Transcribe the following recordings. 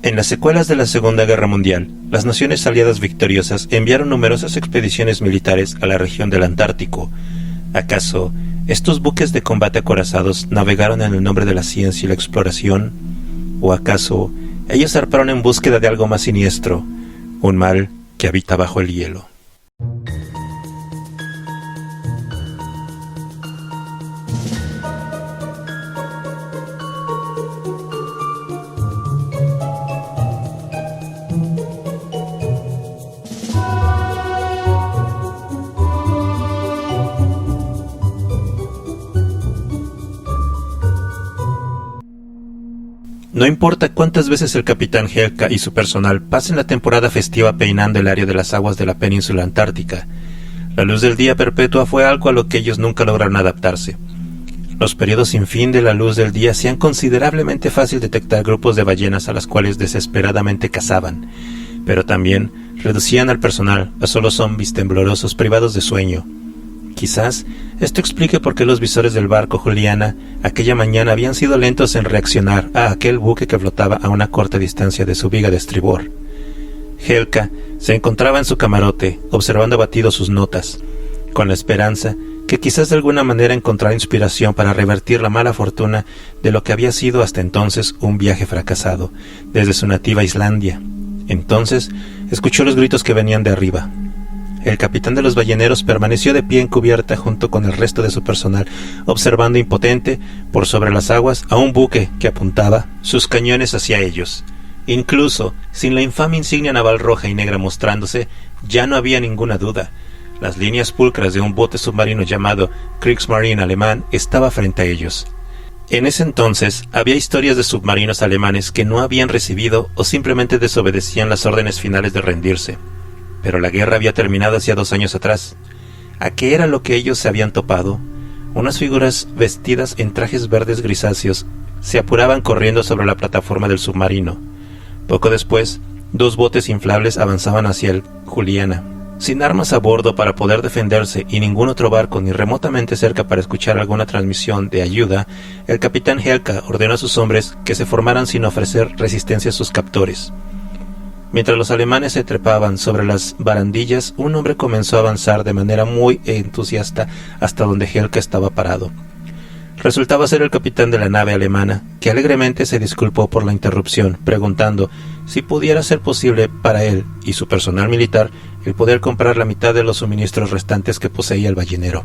En las secuelas de la Segunda Guerra Mundial, las naciones aliadas victoriosas enviaron numerosas expediciones militares a la región del Antártico. ¿Acaso estos buques de combate acorazados navegaron en el nombre de la ciencia y la exploración? ¿O acaso ellos zarparon en búsqueda de algo más siniestro, un mal que habita bajo el hielo? No importa cuántas veces el capitán Helka y su personal pasen la temporada festiva peinando el área de las aguas de la península antártica, la luz del día perpetua fue algo a lo que ellos nunca lograron adaptarse. Los periodos sin fin de la luz del día hacían considerablemente fácil detectar grupos de ballenas a las cuales desesperadamente cazaban, pero también reducían al personal a solo zombies temblorosos privados de sueño. Quizás esto explique por qué los visores del barco Juliana aquella mañana habían sido lentos en reaccionar a aquel buque que flotaba a una corta distancia de su viga de estribor. Helka se encontraba en su camarote, observando abatido sus notas, con la esperanza que quizás de alguna manera encontrara inspiración para revertir la mala fortuna de lo que había sido hasta entonces un viaje fracasado, desde su nativa Islandia. Entonces escuchó los gritos que venían de arriba. El capitán de los balleneros permaneció de pie en cubierta junto con el resto de su personal, observando impotente, por sobre las aguas, a un buque que apuntaba sus cañones hacia ellos. Incluso, sin la infame insignia naval roja y negra mostrándose, ya no había ninguna duda. Las líneas pulcras de un bote submarino llamado Kriegsmarine alemán estaba frente a ellos. En ese entonces, había historias de submarinos alemanes que no habían recibido o simplemente desobedecían las órdenes finales de rendirse. Pero la guerra había terminado hacía 2 años atrás. ¿A qué era lo que ellos se habían topado? Unas figuras vestidas en trajes verdes grisáceos se apuraban corriendo sobre la plataforma del submarino. Poco después, 2 botes inflables avanzaban hacia el Juliana. Sin armas a bordo para poder defenderse y ningún otro barco ni remotamente cerca para escuchar alguna transmisión de ayuda, el capitán Helka ordenó a sus hombres que se formaran sin ofrecer resistencia a sus captores. Mientras los alemanes se trepaban sobre las barandillas, un hombre comenzó a avanzar de manera muy entusiasta hasta donde Helka estaba parado. Resultaba ser el capitán de la nave alemana, que alegremente se disculpó por la interrupción, preguntando si pudiera ser posible para él y su personal militar el poder comprar la mitad de los suministros restantes que poseía el ballenero.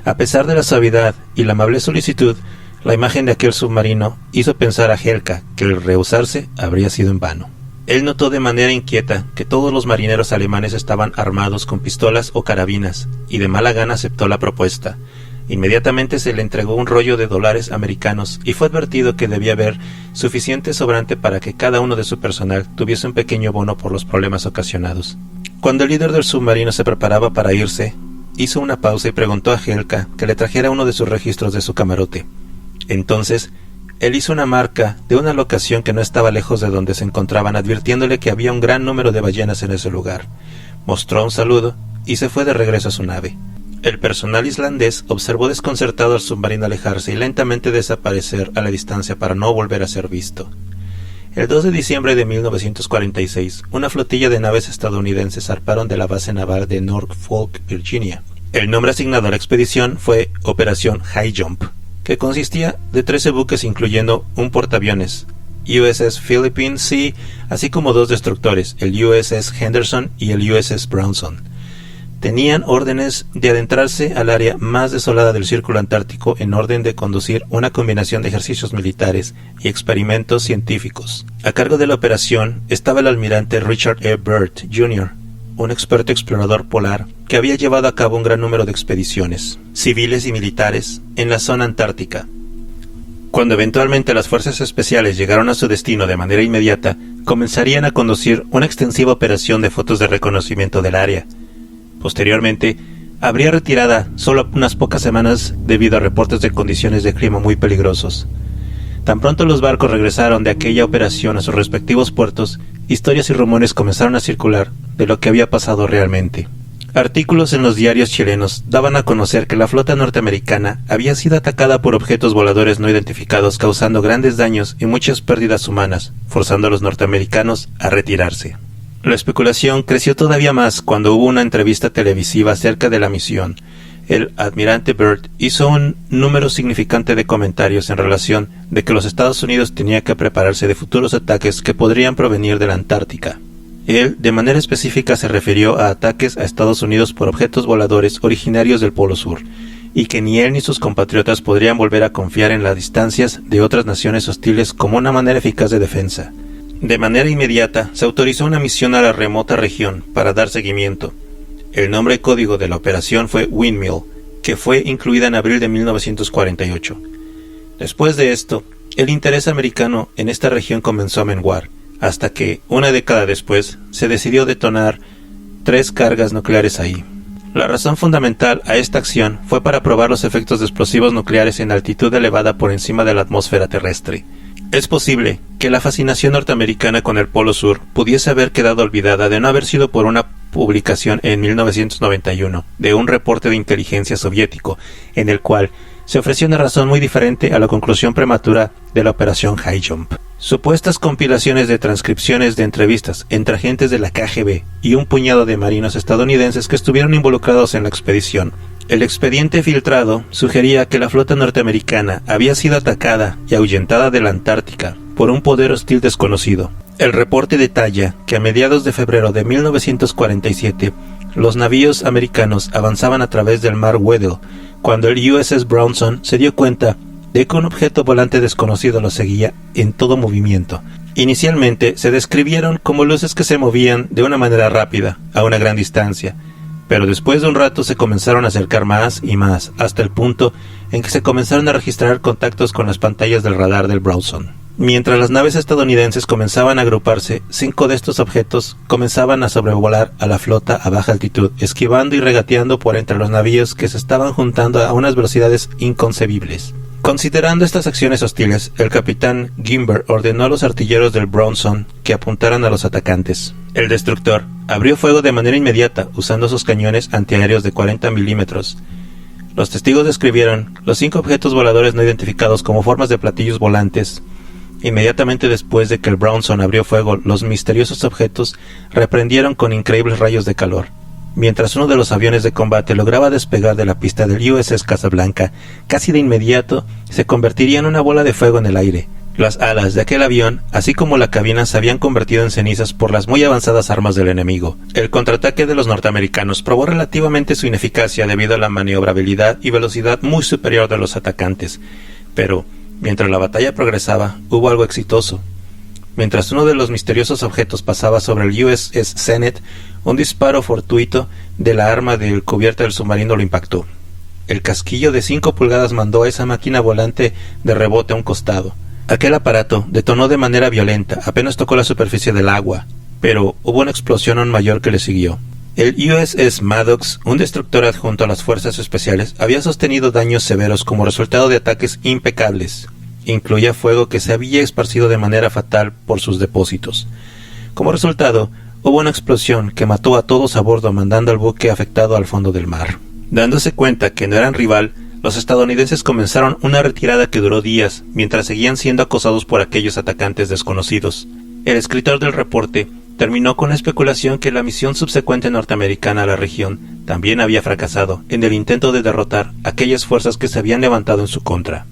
A pesar de la suavidad y la amable solicitud, la imagen de aquel submarino hizo pensar a Helka que el rehusarse habría sido en vano. Él notó de manera inquieta que todos los marineros alemanes estaban armados con pistolas o carabinas, y de mala gana aceptó la propuesta. Inmediatamente se le entregó un rollo de dólares americanos y fue advertido que debía haber suficiente sobrante para que cada uno de su personal tuviese un pequeño bono por los problemas ocasionados. Cuando el líder del submarino se preparaba para irse, hizo una pausa y preguntó a Helka que le trajera uno de sus registros de su camarote. Entonces, él hizo una marca de una locación que no estaba lejos de donde se encontraban, advirtiéndole que había un gran número de ballenas en ese lugar. Mostró un saludo y se fue de regreso a su nave. El personal islandés observó desconcertado al submarino alejarse y lentamente desaparecer a la distancia para no volver a ser visto. El 2 de diciembre de 1946, una flotilla de naves estadounidenses zarparon de la base naval de Norfolk, Virginia. El nombre asignado a la expedición fue Operación High Jump, que consistía de 13 buques incluyendo un portaaviones, USS Philippine Sea, así como 2 destructores, el USS Henderson y el USS Brownson. Tenían órdenes de adentrarse al área más desolada del Círculo Antártico en orden de conducir una combinación de ejercicios militares y experimentos científicos. A cargo de la operación estaba el almirante Richard E. Byrd, Jr., un experto explorador polar que había llevado a cabo un gran número de expediciones, civiles y militares, en la zona antártica. Cuando eventualmente las fuerzas especiales llegaron a su destino de manera inmediata, comenzarían a conducir una extensiva operación de fotos de reconocimiento del área. Posteriormente, habría retirada solo unas pocas semanas debido a reportes de condiciones de clima muy peligrosos. Tan pronto los barcos regresaron de aquella operación a sus respectivos puertos, historias y rumores comenzaron a circular de lo que había pasado realmente. Artículos en los diarios chilenos daban a conocer que la flota norteamericana había sido atacada por objetos voladores no identificados, causando grandes daños y muchas pérdidas humanas, forzando a los norteamericanos a retirarse. La especulación creció todavía más cuando hubo una entrevista televisiva acerca de la misión. El almirante Byrd hizo un número significante de comentarios en relación de que los Estados Unidos tenían que prepararse de futuros ataques que podrían provenir de la Antártica. Él, de manera específica, se refirió a ataques a Estados Unidos por objetos voladores originarios del Polo Sur, y que ni él ni sus compatriotas podrían volver a confiar en las distancias de otras naciones hostiles como una manera eficaz de defensa. De manera inmediata, se autorizó una misión a la remota región para dar seguimiento. El nombre código de la operación fue Windmill, que fue incluida en abril de 1948. Después de esto, el interés americano en esta región comenzó a menguar, hasta que, una década después, se decidió detonar 3 cargas nucleares ahí. La razón fundamental a esta acción fue para probar los efectos de explosivos nucleares en altitud elevada por encima de la atmósfera terrestre. Es posible que la fascinación norteamericana con el Polo Sur pudiese haber quedado olvidada de no haber sido por una publicación en 1991 de un reporte de inteligencia soviético, en el cual se ofreció una razón muy diferente a la conclusión prematura de la operación High Jump. Supuestas compilaciones de transcripciones de entrevistas entre agentes de la KGB y un puñado de marinos estadounidenses que estuvieron involucrados en la expedición. El expediente filtrado sugería que la flota norteamericana había sido atacada y ahuyentada de la Antártica por un poder hostil desconocido. El reporte detalla que a mediados de febrero de 1947 los navíos americanos avanzaban a través del mar Weddell cuando el USS Brownson se dio cuenta de que un objeto volante desconocido lo seguía en todo movimiento. Inicialmente se describieron como luces que se movían de una manera rápida, a una gran distancia, pero después de un rato se comenzaron a acercar más y más, hasta el punto en que se comenzaron a registrar contactos con las pantallas del radar del Brownson. Mientras las naves estadounidenses comenzaban a agruparse, 5 de estos objetos comenzaban a sobrevolar a la flota a baja altitud, esquivando y regateando por entre los navíos que se estaban juntando a unas velocidades inconcebibles. Considerando estas acciones hostiles, el capitán Gimber ordenó a los artilleros del Brownson que apuntaran a los atacantes. El destructor abrió fuego de manera inmediata usando sus cañones antiaéreos de 40 milímetros. Los testigos describieron los 5 objetos voladores no identificados como formas de platillos volantes. Inmediatamente después de que el Brownson abrió fuego, los misteriosos objetos reprendieron con increíbles rayos de calor. Mientras uno de los aviones de combate lograba despegar de la pista del USS Casablanca, casi de inmediato se convertiría en una bola de fuego en el aire. Las alas de aquel avión, así como la cabina, se habían convertido en cenizas por las muy avanzadas armas del enemigo. El contraataque de los norteamericanos probó relativamente su ineficacia debido a la maniobrabilidad y velocidad muy superior de los atacantes. Pero, mientras la batalla progresaba, hubo algo exitoso. Mientras uno de los misteriosos objetos pasaba sobre el USS Zenith, un disparo fortuito de la arma del cubierta del submarino lo impactó. El casquillo de 5 pulgadas mandó a esa máquina volante de rebote a un costado. Aquel aparato detonó de manera violenta, apenas tocó la superficie del agua, pero hubo una explosión aún mayor que le siguió. El USS Maddox, un destructor adjunto a las fuerzas especiales, había sostenido daños severos como resultado de ataques impecables. Incluía fuego que se había esparcido de manera fatal por sus depósitos. Como resultado, hubo una explosión que mató a todos a bordo, mandando al buque afectado al fondo del mar. Dándose cuenta que no eran rival, los estadounidenses comenzaron una retirada que duró días, mientras seguían siendo acosados por aquellos atacantes desconocidos. El escritor del reporte terminó con la especulación que la misión subsecuente norteamericana a la región también había fracasado en el intento de derrotar aquellas fuerzas que se habían levantado en su contra,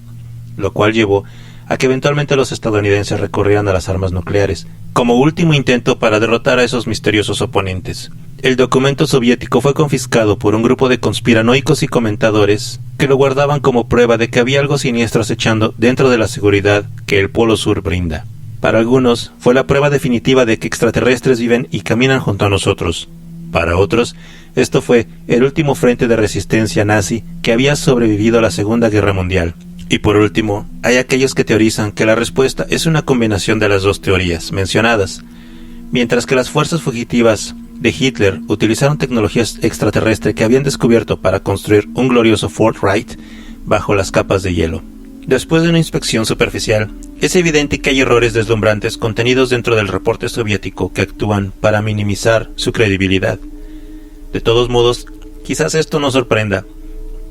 lo cual llevó a que eventualmente los estadounidenses recurrieran a las armas nucleares, como último intento para derrotar a esos misteriosos oponentes. El documento soviético fue confiscado por un grupo de conspiranoicos y comentadores que lo guardaban como prueba de que había algo siniestro acechando dentro de la seguridad que el Polo Sur brinda. Para algunos, fue la prueba definitiva de que extraterrestres viven y caminan junto a nosotros. Para otros, esto fue el último frente de resistencia nazi que había sobrevivido a la Segunda Guerra Mundial. Y por último, hay aquellos que teorizan que la respuesta es una combinación de las dos teorías mencionadas. Mientras que las fuerzas fugitivas de Hitler utilizaron tecnologías extraterrestres que habían descubierto para construir un glorioso Fort Wright bajo las capas de hielo. Después de una inspección superficial, es evidente que hay errores deslumbrantes contenidos dentro del reporte soviético que actúan para minimizar su credibilidad. De todos modos, quizás esto no sorprenda.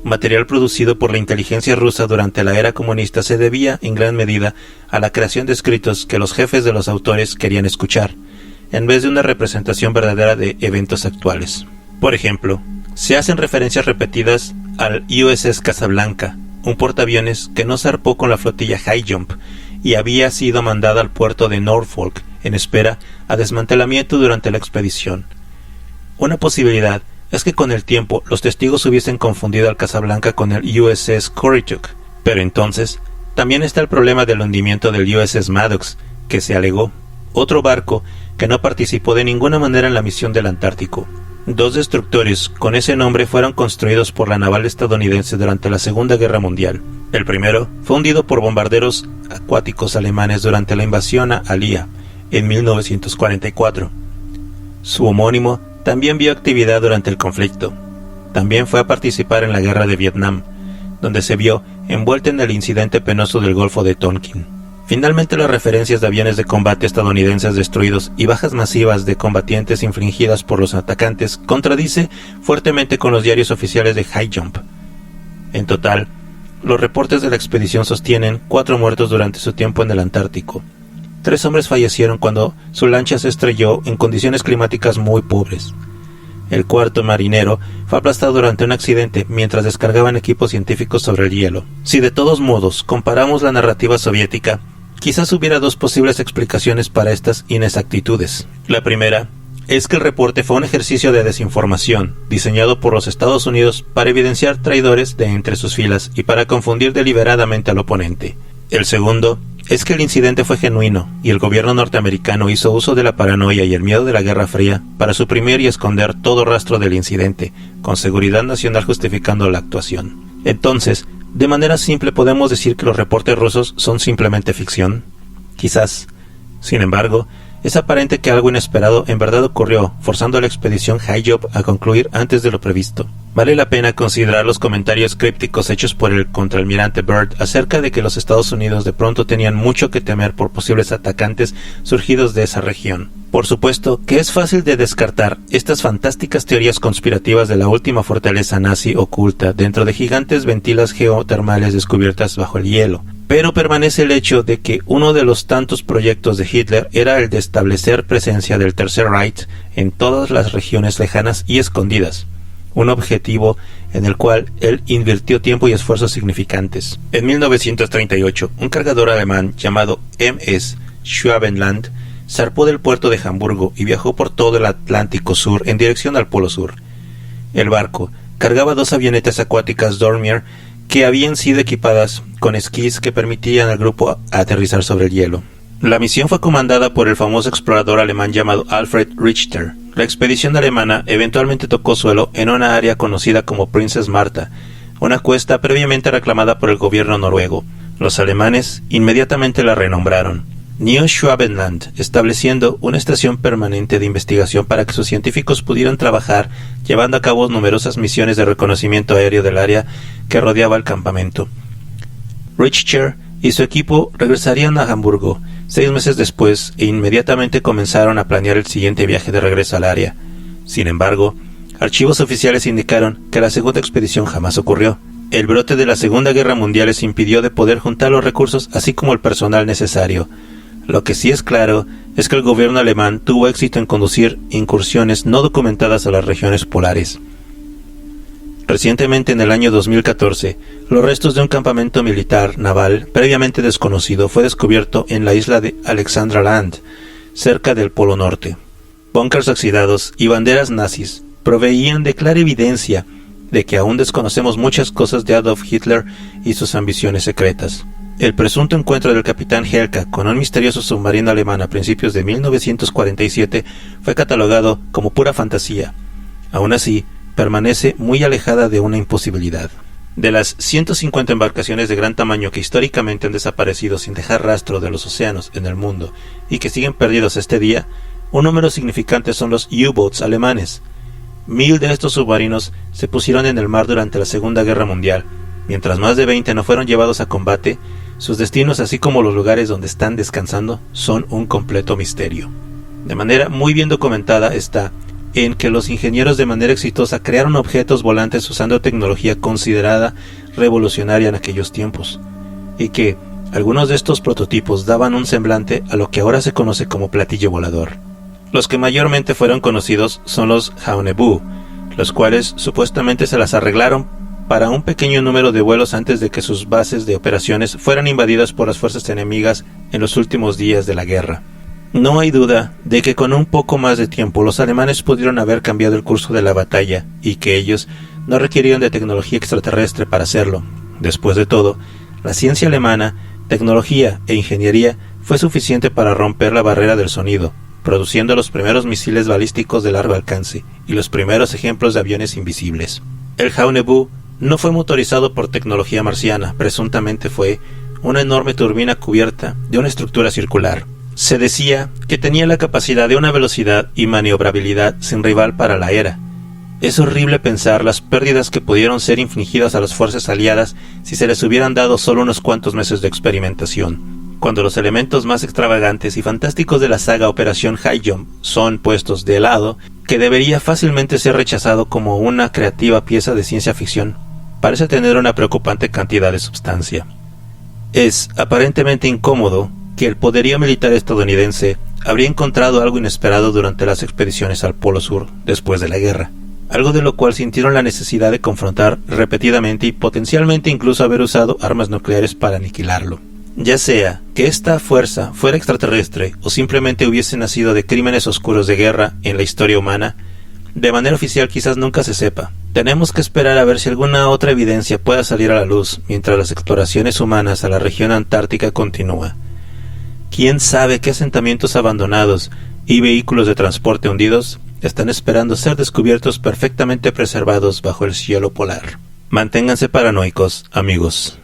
Material producido por la inteligencia rusa durante la era comunista se debía, en gran medida, a la creación de escritos que los jefes de los autores querían escuchar, en vez de una representación verdadera de eventos actuales. Por ejemplo, se hacen referencias repetidas al USS Casablanca, un portaaviones que no zarpó con la flotilla High Jump y había sido mandada al puerto de Norfolk en espera a desmantelamiento durante la expedición. Una posibilidad es que con el tiempo los testigos hubiesen confundido al Casablanca con el USS Currituck, pero entonces también está el problema del hundimiento del USS Maddox, que se alegó, otro barco que no participó de ninguna manera en la misión del Antártico. 2 destructores con ese nombre fueron construidos por la naval estadounidense durante la Segunda Guerra Mundial. El primero fue hundido por bombarderos acuáticos alemanes durante la invasión a Alía en 1944. Su homónimo también vio actividad durante el conflicto. También fue a participar en la guerra de Vietnam, donde se vio envuelto en el incidente penoso del Golfo de Tonkin. Finalmente, las referencias de aviones de combate estadounidenses destruidos y bajas masivas de combatientes infligidas por los atacantes contradice fuertemente con los diarios oficiales de High Jump. En total, los reportes de la expedición sostienen 4 muertos durante su tiempo en el Antártico. 3 hombres fallecieron cuando su lancha se estrelló en condiciones climáticas muy pobres. El 4º marinero fue aplastado durante un accidente mientras descargaban equipos científicos sobre el hielo. Si de todos modos comparamos la narrativa soviética, quizás hubiera 2 posibles explicaciones para estas inexactitudes. La primera es que el reporte fue un ejercicio de desinformación, diseñado por los Estados Unidos para evidenciar traidores de entre sus filas y para confundir deliberadamente al oponente. El segundo es que el incidente fue genuino y el gobierno norteamericano hizo uso de la paranoia y el miedo de la Guerra Fría para suprimir y esconder todo rastro del incidente, con seguridad nacional justificando la actuación. Entonces, de manera simple podemos decir que los reportes rusos son simplemente ficción. Quizás. Sin embargo, es aparente que algo inesperado en verdad ocurrió, forzando a la expedición High Jump a concluir antes de lo previsto. Vale la pena considerar los comentarios crípticos hechos por el contraalmirante Byrd acerca de que los Estados Unidos de pronto tenían mucho que temer por posibles atacantes surgidos de esa región. Por supuesto que es fácil de descartar estas fantásticas teorías conspirativas de la última fortaleza nazi oculta dentro de gigantes ventilas geotermales descubiertas bajo el hielo. Pero permanece el hecho de que uno de los tantos proyectos de Hitler era el de establecer presencia del Tercer Reich en todas las regiones lejanas y escondidas, un objetivo en el cual él invirtió tiempo y esfuerzos significantes. En 1938, un cargador alemán llamado MS Schwabenland zarpó del puerto de Hamburgo y viajó por todo el Atlántico Sur en dirección al Polo Sur. El barco cargaba 2 avionetas acuáticas Dornier que habían sido equipadas con esquís que permitían al grupo aterrizar sobre el hielo. La misión fue comandada por el famoso explorador alemán llamado Alfred Richter. La expedición alemana eventualmente tocó suelo en una área conocida como Princess Martha, una cuesta previamente reclamada por el gobierno noruego. Los alemanes inmediatamente la renombraron New Schwabenland, estableciendo una estación permanente de investigación para que sus científicos pudieran trabajar, llevando a cabo numerosas misiones de reconocimiento aéreo del área que rodeaba el campamento. Richter y su equipo regresarían a Hamburgo 6 meses después e inmediatamente comenzaron a planear el siguiente viaje de regreso al área. Sin embargo, archivos oficiales indicaron que la segunda expedición jamás ocurrió. El brote de la Segunda Guerra Mundial les impidió de poder juntar los recursos así como el personal necesario. Lo que sí es claro es que el gobierno alemán tuvo éxito en conducir incursiones no documentadas a las regiones polares. Recientemente, en el año 2014, los restos de un campamento militar naval previamente desconocido fue descubierto en la isla de Alexandra Land, cerca del Polo Norte. Búnkers oxidados y banderas nazis proveían de clara evidencia de que aún desconocemos muchas cosas de Adolf Hitler y sus ambiciones secretas. El presunto encuentro del capitán Helka con un misterioso submarino alemán a principios de 1947 fue catalogado como pura fantasía. Aún así, permanece muy alejada de una imposibilidad. De las 150 embarcaciones de gran tamaño que históricamente han desaparecido sin dejar rastro de los océanos en el mundo y que siguen perdidos este día, un número significante son los U-boats alemanes. 1000 de estos submarinos se pusieron en el mar durante la Segunda Guerra Mundial. Mientras más de 20 no fueron llevados a combate, sus destinos, así como los lugares donde están descansando, son un completo misterio. De manera muy bien documentada está en que los ingenieros de manera exitosa crearon objetos volantes usando tecnología considerada revolucionaria en aquellos tiempos, y que algunos de estos prototipos daban un semblante a lo que ahora se conoce como platillo volador. Los que mayormente fueron conocidos son los Haonebu, los cuales supuestamente se las arreglaron para un pequeño número de vuelos antes de que sus bases de operaciones fueran invadidas por las fuerzas enemigas en los últimos días de la guerra. No hay duda de que con un poco más de tiempo los alemanes pudieron haber cambiado el curso de la batalla y que ellos no requerían de tecnología extraterrestre para hacerlo. Después de todo, la ciencia alemana, tecnología e ingeniería fue suficiente para romper la barrera del sonido, produciendo los primeros misiles balísticos de largo alcance y los primeros ejemplos de aviones invisibles. El Haonebu no fue motorizado por tecnología marciana, presuntamente fue una enorme turbina cubierta de una estructura circular. Se decía que tenía la capacidad de una velocidad y maniobrabilidad sin rival para la era. Es horrible pensar las pérdidas que pudieron ser infligidas a las fuerzas aliadas si se les hubieran dado solo unos cuantos meses de experimentación. Cuando los elementos más extravagantes y fantásticos de la saga Operación High Jump son puestos de lado, que debería fácilmente ser rechazado como una creativa pieza de ciencia ficción, parece tener una preocupante cantidad de substancia. Es aparentemente incómodo que el poderío militar estadounidense habría encontrado algo inesperado durante las expediciones al Polo Sur después de la guerra, algo de lo cual sintieron la necesidad de confrontar repetidamente y potencialmente incluso haber usado armas nucleares para aniquilarlo. Ya sea que esta fuerza fuera extraterrestre o simplemente hubiese nacido de crímenes oscuros de guerra en la historia humana, de manera oficial quizás nunca se sepa. Tenemos que esperar a ver si alguna otra evidencia pueda salir a la luz mientras las exploraciones humanas a la región antártica continúa. ¿Quién sabe qué asentamientos abandonados y vehículos de transporte hundidos están esperando ser descubiertos perfectamente preservados bajo el cielo polar? Manténganse paranoicos, amigos.